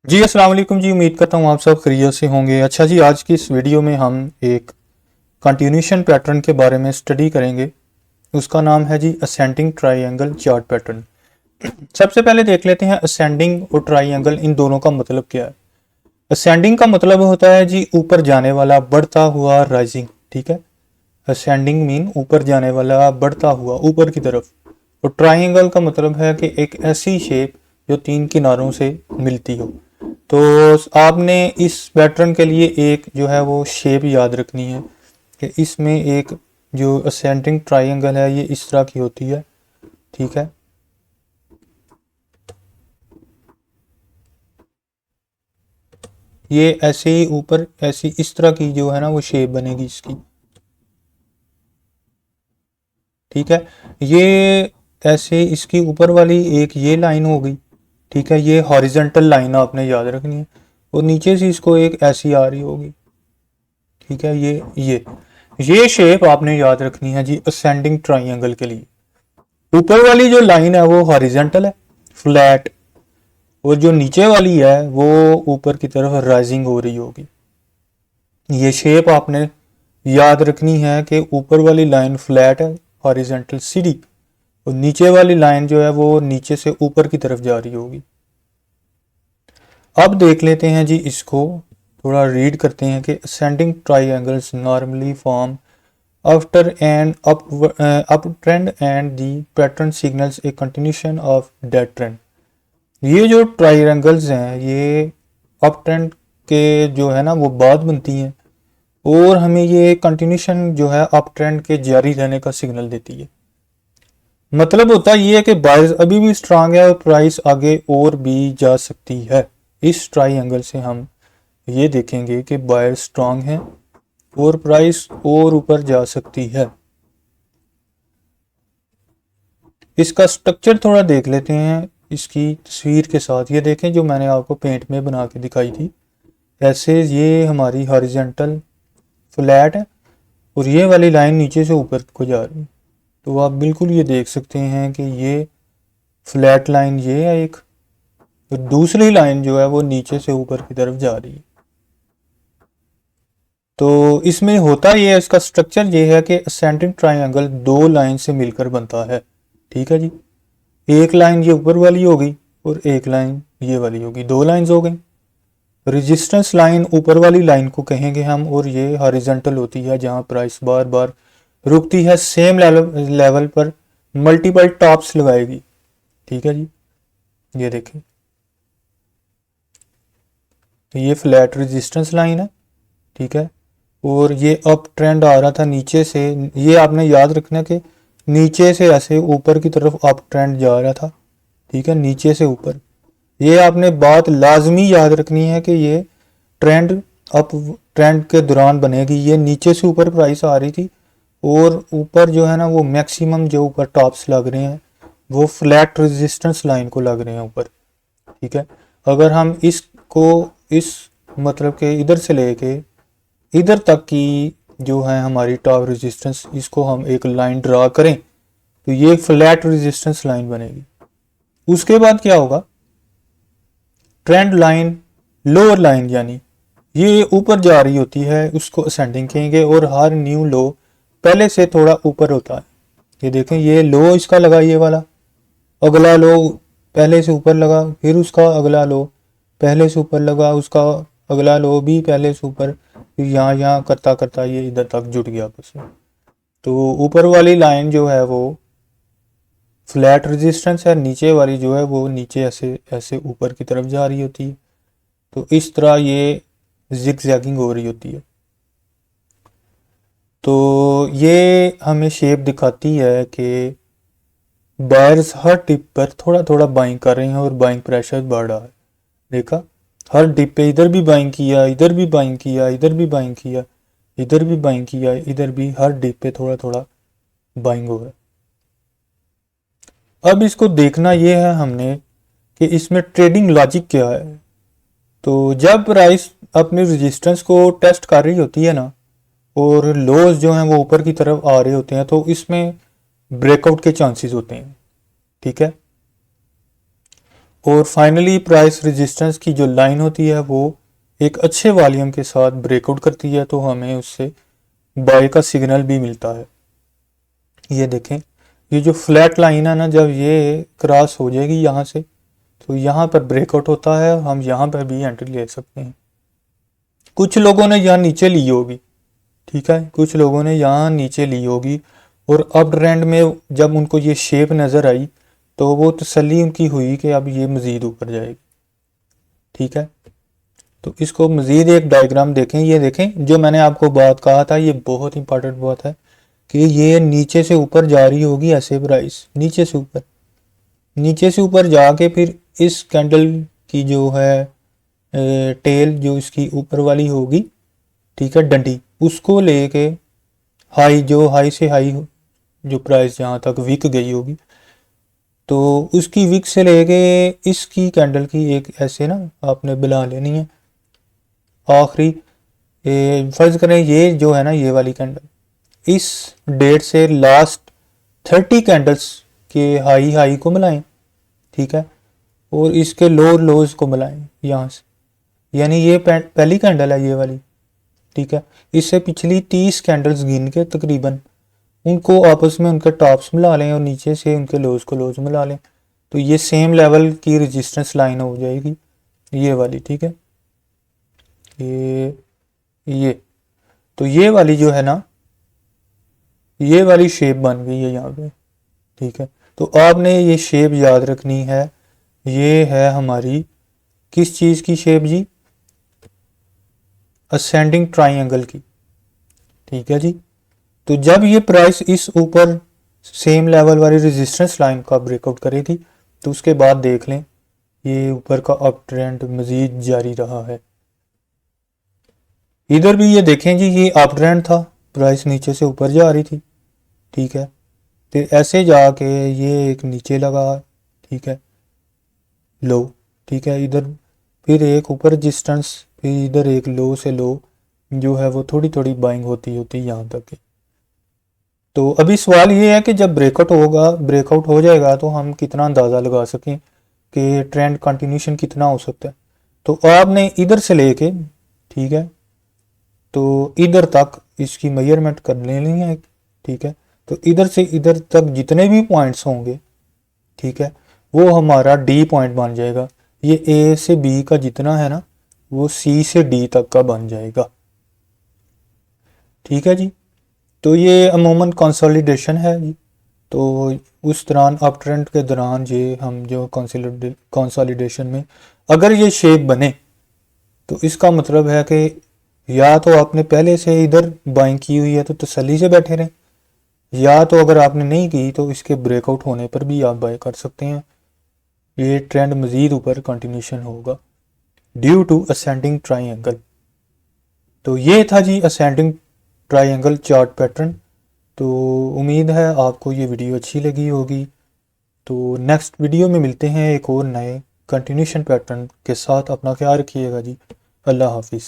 जी अस्सलाम वालेकुम जी। उम्मीद करता हूँ आप सब खैरियत से होंगे। अच्छा जी, आज की इस वीडियो में हम एक कंटिन्यूशन पैटर्न के बारे में स्टडी करेंगे। उसका नाम है जी असेंडिंग ट्राइंगल चार्ट पैटर्न। सबसे पहले देख लेते हैं असेंडिंग और ट्राइंगल इन दोनों का मतलब क्या है। असेंडिंग का मतलब होता है जी ऊपर जाने वाला, बढ़ता हुआ, राइजिंग। ठीक है, असेंडिंग मीन ऊपर जाने वाला, बढ़ता हुआ, ऊपर की तरफ। और ट्राइंगल का मतलब है कि एक ऐसी शेप जो तीन किनारों से मिलती हो। तो आपने इस पैटर्न के लिए एक जो है वो शेप याद रखनी है कि इसमें एक जो असेंडिंग ट्राइंगल है ये इस तरह की होती है। ठीक है, ये ऐसे ही ऊपर ऐसी इस तरह की जो है ना वो शेप बनेगी इसकी। ठीक है, ये ऐसे इसकी ऊपर वाली एक ये लाइन होगी। ठीक है, ये हॉरिजेंटल लाइन आपने याद रखनी है। और नीचे से इसको एक ऐसी आ रही होगी। ठीक है, ये शेप आपने याद रखनी है जी असेंडिंग ट्राइंगल के लिए। ऊपर वाली जो लाइन है वो हॉरिजेंटल है, फ्लैट। और जो नीचे वाली है वो ऊपर की तरफ राइजिंग हो रही होगी। ये शेप आपने याद रखनी है कि ऊपर वाली लाइन फ्लैट है, हॉरिजेंटल सीधी। और नीचे वाली लाइन जो है वो नीचे से ऊपर की तरफ जा रही होगी। अब देख लेते हैं जी इसको, थोड़ा रीड करते हैं कि ascending triangles normally form after an uptrend and the pattern signals a continuation of that trend। ये जो ट्रायंगल्स हैं ये अप ट्रेंड के जो है ना वो बाद बनती हैं और हमें ये कंटिन्यूशन जो है अप ट्रेंड के जारी रहने का सिग्नल देती है। मतलब होता ये है कि बायर्स अभी भी स्ट्रांग है और प्राइस आगे और भी जा सकती है। इस ट्रायंगल से हम ये देखेंगे कि बायर स्ट्रांग है और प्राइस और ऊपर जा सकती है। इसका स्ट्रक्चर थोड़ा देख लेते हैं इसकी तस्वीर के साथ। ये देखें जो मैंने आपको पेंट में बना के दिखाई थी, ऐसे ये हमारी हॉरिजेंटल फ्लैट है और ये वाली लाइन नीचे से ऊपर को जा रही है। तो आप बिल्कुल ये देख सकते हैं कि ये फ्लैट लाइन ये है एक, और दूसरी लाइन जो है वो नीचे से ऊपर की तरफ जा रही है। तो इसमें होता ये है, इसका स्ट्रक्चर ये है कि असेंडिंग ट्राइंगल दो लाइन से मिलकर बनता है। ठीक है जी, एक लाइन ये ऊपर वाली होगी और एक लाइन ये वाली होगी, दो लाइंस हो गई। रेजिस्टेंस लाइन ऊपर वाली लाइन को कहेंगे हम, और ये हॉरिजॉन्टल होती है जहां प्राइस बार बार रुकती है सेम लेवल पर, मल्टीपल टॉप्स लगाएगी। ठीक है जी, ये देखें ये फ्लैट रेजिस्टेंस लाइन है। ठीक है, और ये अप ट्रेंड आ रहा था नीचे से, ये आपने याद रखना कि नीचे से ऐसे ऊपर की तरफ अप ट्रेंड जा रहा था। ठीक है, नीचे से ऊपर। ये आपने बात लाजमी याद रखनी है कि ये ट्रेंड अप ट्रेंड के दौरान बनेगी। ये नीचे से ऊपर प्राइस आ रही थी और ऊपर जो है ना वो मैक्सिमम जो ऊपर टॉप्स लग रहे हैं वो फ्लैट रेजिस्टेंस लाइन को लग रहे हैं ऊपर। ठीक है, अगर हम इसको इस मतलब के इधर से लेके इधर तक की जो है हमारी टॉप रेजिस्टेंस, इसको हम एक लाइन ड्रा करें तो ये फ्लैट रेजिस्टेंस लाइन बनेगी। उसके बाद क्या होगा, ट्रेंड लाइन, लोअर लाइन, यानी ये ऊपर जा रही होती है उसको असेंडिंग कहेंगे। और हर न्यू लो पहले से थोड़ा ऊपर होता है। ये देखें ये लो इसका लगा, ये वाला अगला लो पहले से ऊपर लगा, फिर उसका अगला लो पहले से ऊपर लगा, उसका अगला लो भी पहले से ऊपर, फिर यहाँ यहाँ करता करता ये इधर तक जुट गया आपस में। तो ऊपर वाली लाइन जो है वो फ्लैट रेजिस्टेंस है, नीचे वाली जो है वो नीचे ऐसे ऐसे ऊपर की तरफ जा रही होती है। तो इस तरह ये जिगजैगिंग हो रही होती है। तो ये हमें शेप दिखाती है कि बायर्स हर टिप पर थोड़ा थोड़ा बाइंग कर रहे हैं और बाइंग प्रेशर बढ़ रहा है। देखा, हर डिप पे इधर भी बाइंग किया, इधर भी बाइंग किया, इधर भी बाइंग किया, इधर भी बाइंग किया, इधर भी, हर डिप पे थोड़ा थोड़ा बाइंग हो रहा है। अब इसको देखना ये है हमने कि इसमें ट्रेडिंग लॉजिक क्या है। तो जब प्राइस अपने रेजिस्टेंस को टेस्ट कर रही होती है ना और लोज जो हैं वो ऊपर की तरफ आ रहे होते हैं तो इसमें ब्रेकआउट के चांसेस होते हैं। ठीक है, और फाइनली प्राइस रेजिस्टेंस की जो लाइन होती है वो एक अच्छे वॉल्यूम के साथ ब्रेकआउट करती है, तो हमें उससे बाय का सिग्नल भी मिलता है। ये देखें, ये जो फ्लैट लाइन है ना, जब ये क्रॉस हो जाएगी यहाँ से, तो यहाँ पर ब्रेकआउट होता है, हम यहाँ पर भी एंट्री ले सकते हैं। कुछ लोगों ने यहाँ नीचे ली होगी, ठीक है, कुछ लोगों ने यहाँ नीचे ली होगी, और अप ट्रेंड में जब उनको ये शेप नज़र आई तो वो तसल्ली उनकी हुई कि अब ये मज़ीद ऊपर जाएगी, ठीक है। तो इसको मज़ीद एक डायग्राम देखें, ये देखें जो मैंने आपको बात कहा था, ये बहुत इंपॉर्टेंट बात है कि ये नीचे से ऊपर जा रही होगी ऐसे प्राइस, नीचे से ऊपर जाके फिर इस कैंडल की जो है टेल जो इसकी ऊपर वाली होगी, ठीक है, डंडी, उसको लेके हाई, जो हाई से हाई जो प्राइस जहाँ तक विक गई होगी, तो उसकी विक से लेके इसकी कैंडल की एक ऐसे ना आपने बुला लेनी है आखिरी। फर्ज करें ये जो है ना, ये वाली कैंडल इस डेट से लास्ट 30 कैंडल्स के हाई को मिलाएं, ठीक है, और इसके लोज को मिलाएं यहाँ से, यानी ये पहली कैंडल है ये वाली, ठीक है। इससे पिछली 30 कैंडल्स गिन के तकरीबन उनको आपस में उनके टॉप्स मिला लें और नीचे से उनके लोज को लोज मिला लें, तो ये सेम लेवल की रेजिस्टेंस लाइन हो जाएगी ये वाली, ठीक है। ये तो ये वाली जो है ना, ये वाली शेप बन गई है यहाँ पे, ठीक है। तो आपने ये शेप याद रखनी है, ये है हमारी किस चीज़ की शेप जी, असेंडिंग ट्राइंगल की, ठीक है जी। तो जब ये प्राइस इस ऊपर सेम लेवल वाली रेजिस्टेंस लाइन का ब्रेकआउट करेगी, तो उसके बाद देख लें ये ऊपर का अप ट्रेंड मज़ीद जारी रहा है। इधर भी ये देखें जी, ये अप ट्रेंड था, प्राइस नीचे से ऊपर जा रही थी, ठीक है, फिर ऐसे जाके ये एक नीचे लगा, ठीक है, लो, ठीक है, इधर फिर एक ऊपर रेजिस्टेंस, फिर इधर एक लो से लो जो है वो थोड़ी थोड़ी बाइंग होती यहाँ तक की। तो अभी सवाल ये है कि जब ब्रेकआउट हो जाएगा तो हम कितना अंदाज़ा लगा सकें कि ट्रेंड कंटिन्यूशन कितना हो सकता है। तो आपने इधर से लेके, ठीक है, तो इधर तक इसकी मेजरमेंट कर लेनी है, ठीक है। तो इधर से इधर तक जितने भी पॉइंट्स होंगे, ठीक है, वो हमारा डी पॉइंट बन जाएगा। ये ए से बी का जितना है ना, वो सी से डी तक का बन जाएगा, ठीक है जी। तो ये अमूमन कंसोलिडेशन है जी। तो उस दौरान अप ट्रेंड के दौरान ये हम जो कंसोलिडेशन में अगर ये शेप बने, तो इसका मतलब है कि या तो आपने पहले से इधर बाइंग की हुई है तो तसल्ली से बैठे रहें, या तो अगर आपने नहीं की तो इसके ब्रेकआउट होने पर भी आप बाय कर सकते हैं। ये ट्रेंड मज़ीद ऊपर कंटिन्यूशन होगा ड्यू टू असेंडिंग ट्राइंगल। तो ये था जी असेंडिंग ट्राइंगल चार्ट पैटर्न। तो उम्मीद है आपको ये वीडियो अच्छी लगी होगी। तो नेक्स्ट वीडियो में मिलते हैं एक और नए कंटिन्यूशन पैटर्न के साथ। अपना ख्याल रखिएगा जी। अल्लाह हाफिज़।